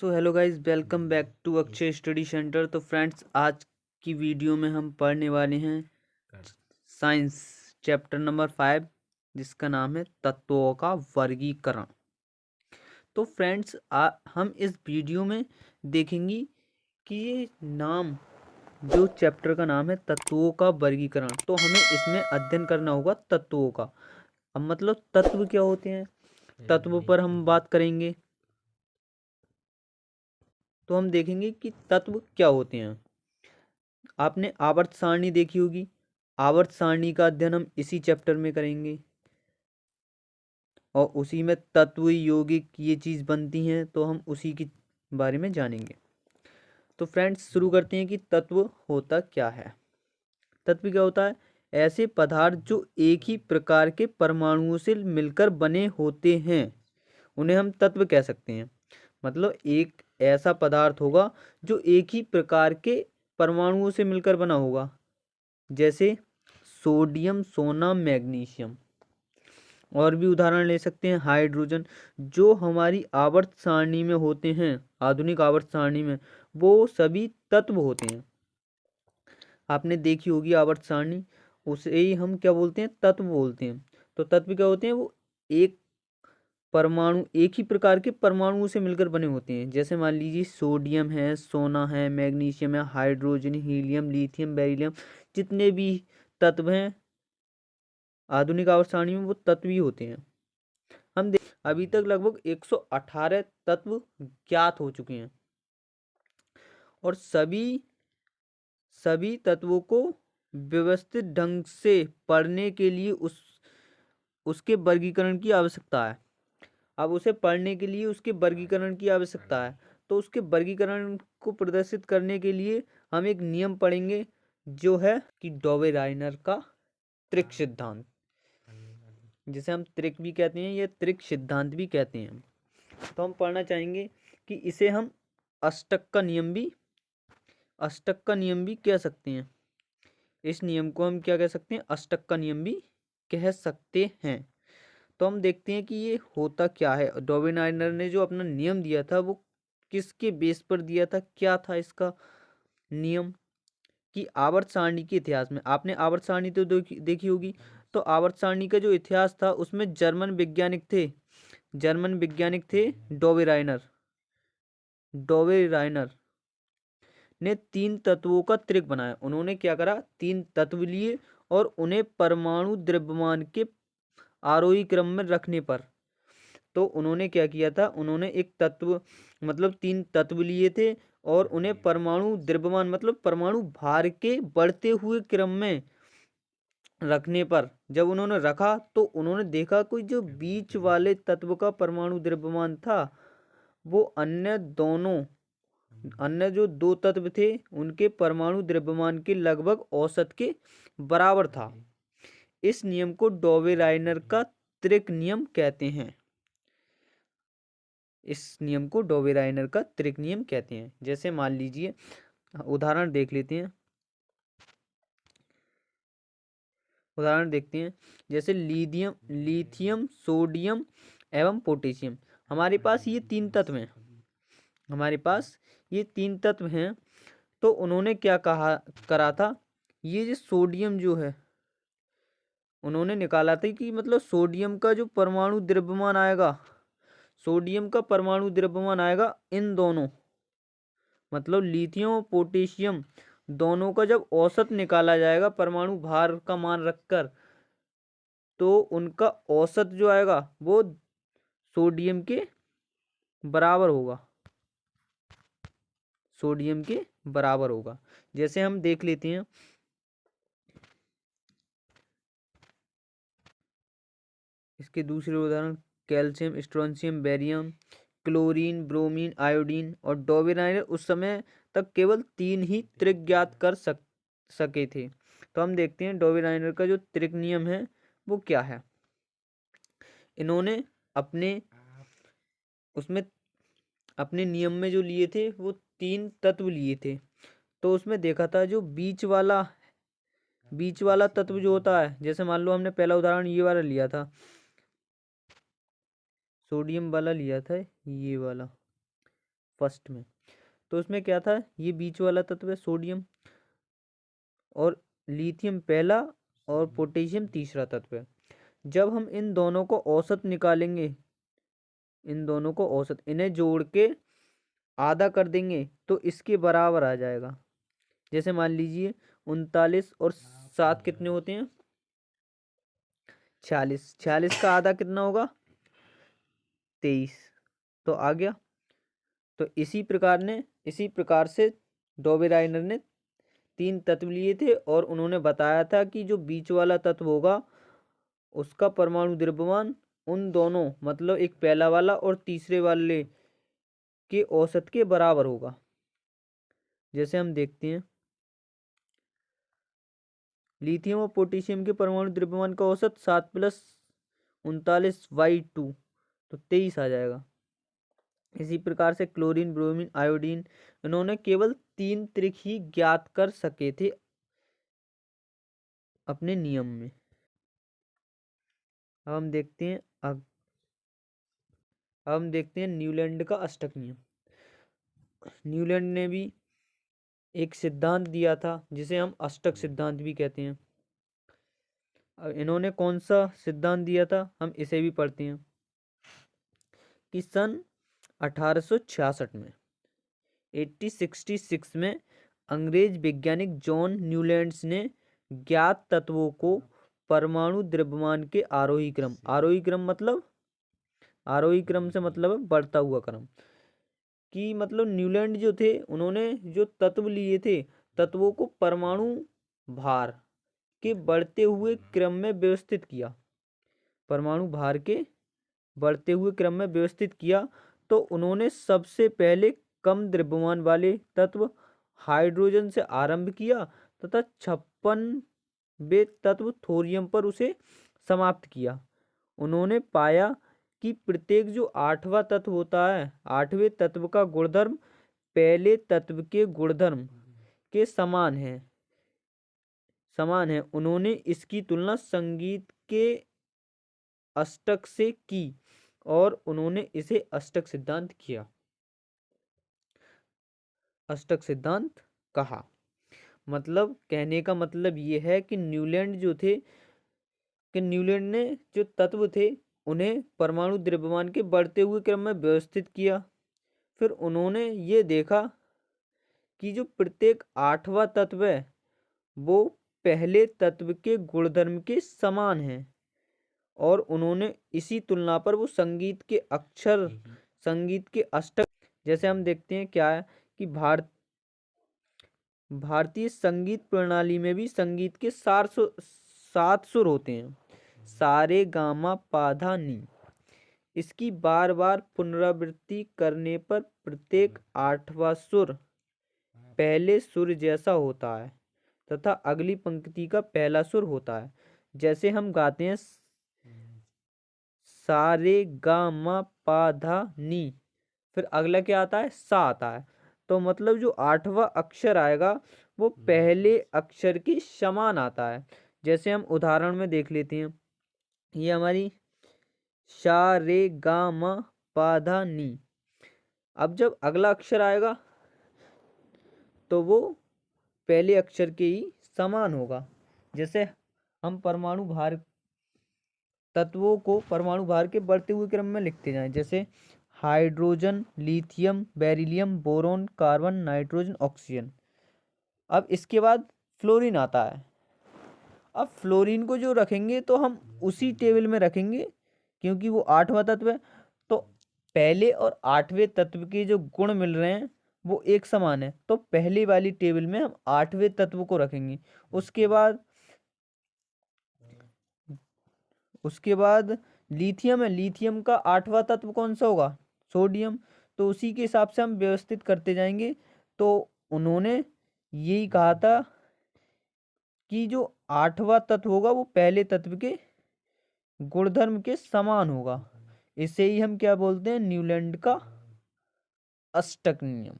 So hello guys, welcome back to Akshay study centre. तो friends, आज की वीडियो में हम पढ़ने वाले हैं साइंस चैप्टर नंबर 5, जिसका नाम है तत्वों का वर्गीकरण। तो फ्रेंड्स, हम इस वीडियो में देखेंगे कि ये नाम, जो चैप्टर का नाम है तत्वों का वर्गीकरण, तो हमें इसमें अध्ययन करना होगा तत्वों का। अब मतलब तत्व क्या होते हैं, तत्व पर हम बात करेंगे। तो हम देखेंगे कि तत्व क्या होते हैं। आपने आवर्त सारणी देखी होगी, आवर्त सारणी का अध्ययन हम इसी चैप्टर में करेंगे और उसी में तत्व यौगिक ये चीज़ बनती हैं, तो हम उसी के बारे में जानेंगे। तो फ्रेंड्स, शुरू करते हैं कि तत्व होता क्या है। तत्व क्या होता है? ऐसे पदार्थ जो एक ही प्रकार के परमाणुओं से मिलकर बने होते हैं, उन्हें हम तत्व कह सकते हैं। मतलब एक ऐसा पदार्थ होगा जो एक ही प्रकार के परमाणुओं से मिलकर बना होगा, जैसे सोडियम, सोना, मैग्नीशियम। और भी उदाहरण ले सकते हैं, हाइड्रोजन, जो हमारी आवर्त सारणी में होते हैं, आधुनिक आवर्त सारणी में, वो सभी तत्व होते हैं। आपने देखी होगी आवर्त सारणी, उसे ही हम क्या बोलते हैं? तत्व बोलते हैं। तो तत्व क्या होते हैं? वो एक परमाणु, एक ही प्रकार के परमाणुओं से मिलकर बने होते हैं। जैसे मान लीजिए सोडियम है, सोना है, मैग्नीशियम है, हाइड्रोजन, हीलियम, लिथियम, बेरिलियम, जितने भी तत्व हैं आधुनिक आवर्त सारणी में, वो तत्व ही होते हैं। अभी तक लगभग 118 तत्व ज्ञात हो चुके हैं और सभी तत्वों को व्यवस्थित ढंग से पढ़ने के लिए उसके वर्गीकरण की आवश्यकता है। अब उसे पढ़ने के लिए उसके वर्गीकरण की आवश्यकता है, तो उसके वर्गीकरण को प्रदर्शित करने के लिए हम एक नियम पढ़ेंगे, जो है कि डॉबे-राइनर का त्रिक सिद्धांत, जिसे हम त्रिक भी कहते हैं या त्रिक सिद्धांत भी कहते हैं। तो हम पढ़ना चाहेंगे कि इसे हम अष्टक का नियम भी कह सकते हैं। इस नियम को हम क्या कह सकते हैं? अष्टक का नियम भी कह सकते हैं। तो हम देखते हैं कि ये होता क्या है। डॉबे-राइनर ने जो अपना नियम दिया था, वो किसके बेस पर दिया था? क्या था इसका नियम? कि आवर्त सारणी के इतिहास में, आपने आवर्त सारणी तो देखी होगी। तो आवर्त सारणी का जो इतिहास था, उसमें जर्मन वैज्ञानिक थे डॉबे-राइनर ने 3 तत्वों का त्रिक बनाया। उन्होंने क्या करा? 3 तत्व लिए और उन्हें परमाणु द्रव्यमान के आरोही क्रम में रखने पर, तो उन्होंने क्या किया था? उन्होंने एक तत्व, मतलब 3 तत्व लिए थे और उन्हें परमाणु द्रव्यमान, मतलब परमाणु भार के बढ़ते हुए क्रम में रखने पर, जब उन्होंने रखा तो उन्होंने देखा कोई जो बीच वाले तत्व का परमाणु द्रव्यमान था, वो अन्य जो 2 तत्व थे, उनके परमाणु द्रव्यमान के लगभग औसत के बराबर था। इस नियम को डॉबे-राइनर का त्रिक नियम कहते हैं। जैसे मान लीजिए, उदाहरण देखते हैं। जैसे लिथियम, सोडियम एवं पोटेशियम। हमारे पास ये 3 तत्व हैं। तो उन्होंने क्या करा था? ये जो सोडियम जो है, उन्होंने निकाला था कि मतलब सोडियम का परमाणु द्रव्यमान आएगा इन दोनों, मतलब लिथियम और पोटेशियम दोनों का जब औसत निकाला जाएगा परमाणु भार का मान रखकर, तो उनका औसत जो आएगा वो सोडियम के बराबर होगा। जैसे हम देख लेते हैं, इसके दूसरे उदाहरण calcium, strontium, barium, chlorine, bromine, iodine. और डॉबे-राइनर उस समय तक केवल 3 ही त्रिक ज्ञात कर सके थे। तो हम देखते हैं डॉबे-राइनर का जो त्रिक नियम है वो क्या है। इन्होंने अपने नियम में जो लिए थे, वो 3 तत्व लिए थे। तो उसमें देखा था जो बीच वाला तत्व जो होता है, जैसे मान लो हमने पहला उदाहरण ये वाला लिया था, सोडियम वाला लिया था, ये वाला फर्स्ट में। तो उसमें क्या था, ये बीच वाला तत्व है सोडियम, और लिथियम पहला और पोटेशियम तीसरा तत्व है। जब हम इन दोनों को औसत निकालेंगे, इन दोनों को औसत, इन्हें जोड़ के आधा कर देंगे तो इसके बराबर आ जाएगा। जैसे मान लीजिए 39 और 7 कितने होते हैं, 46। 46 का आधा कितना होगा, 23। तो आ गया। तो इसी प्रकार से डोबेराइनर ने 3 तत्व लिए थे और उन्होंने बताया था कि जो बीच वाला तत्व होगा उसका परमाणु द्रव्यमान उन दोनों, मतलब एक पहला वाला और तीसरे वाले के औसत के बराबर होगा। जैसे हम देखते हैं, लिथियम और पोटेशियम के परमाणु द्रव्यमान का औसत 7 + 39/2, तो 23 आ जाएगा। इसी प्रकार से क्लोरीन, ब्रोमीन, आयोडीन, इन्होंने केवल 3 त्रिक ही ज्ञात कर सके थे अपने नियम में। अब हम देखते हैं न्यूलैंड का अष्टक नियम। न्यूलैंड ने भी एक सिद्धांत दिया था जिसे हम अष्टक सिद्धांत भी कहते हैं। अब इन्होंने कौन सा सिद्धांत दिया था, हम इसे भी पढ़ते हैं कि सन 1866 में 1866 में अंग्रेज वैज्ञानिक जॉन न्यूलैंड्स ने ज्ञात तत्वों को परमाणु द्रव्यमान के आरोही क्रम से मतलब है बढ़ता हुआ क्रम, कि मतलब न्यूलैंड जो थे उन्होंने जो तत्व लिए थे, तत्वों को परमाणु भार के बढ़ते हुए क्रम में व्यवस्थित किया। परमाणु भार के बढ़ते हुए क्रम में व्यवस्थित किया। तो उन्होंने सबसे पहले कम द्रव्यमान वाले तत्व हाइड्रोजन से आरंभ किया तथा 56वें तत्व थोरियम पर उसे समाप्त किया। उन्होंने पाया कि प्रत्येक जो 8वां तत्व होता है, 8वें तत्व का गुणधर्म पहले तत्व के गुणधर्म के समान है। उन्होंने इसकी तुलना संगीत के अष्टक से की और उन्होंने इसे अष्टक सिद्धांत किया, अष्टक सिद्धांत कहा। मतलब कहने का मतलब ये है कि न्यूलैंड ने जो तत्व थे उन्हें परमाणु द्रव्यमान के बढ़ते हुए क्रम में व्यवस्थित किया। फिर उन्होंने ये देखा कि जो प्रत्येक 8वां तत्व है वो पहले तत्व के गुणधर्म के समान है, और उन्होंने इसी तुलना पर वो संगीत के अष्टक, जैसे हम देखते हैं क्या है कि भारतीय संगीत प्रणाली में भी संगीत के 7 सुर होते हैं, सारे गामा पाधा नी। इसकी बार बार पुनरावृत्ति करने पर प्रत्येक 8वां सुर पहले सुर जैसा होता है तथा अगली पंक्ति का पहला सुर होता है। जैसे हम गाते हैं सारे गामा पाधा नी, फिर अगला क्या आता है, सा आता है। तो मतलब जो 8वां अक्षर आएगा वो पहले अक्षर के समान आता है। जैसे हम उदाहरण में देख लेते हैं, ये हमारी सा रे गा मा पा धा नी। अब जब अगला अक्षर आएगा तो वो पहले अक्षर के ही समान होगा। जैसे हम तत्वों को परमाणु भार के बढ़ते हुए क्रम में लिखते जाएं, जैसे hydrogen, lithium, beryllium, boron, carbon, nitrogen, oxygen. अब इसके बाद फ्लोरीन आता है। अब फ्लोरीन को जो रखेंगे तो हम उसी टेबल में रखेंगे क्योंकि वो 8वां तत्व है। तो पहले और 8वें तत्व के जो गुण मिल रहे हैं वो एक समान है, तो पहली वाली टेबल में हम 8वें तत्व को रखेंगे। उसके बाद लिथियम है, लिथियम का 8वां तत्व कौन सा होगा, सोडियम। तो उसी के हिसाब से हम व्यवस्थित करते जाएंगे। तो उन्होंने यही कहा था कि जो 8वां तत्व होगा वो पहले तत्व के गुणधर्म के समान होगा। इसे ही हम क्या बोलते हैं, न्यूलैंड का अष्टक नियम।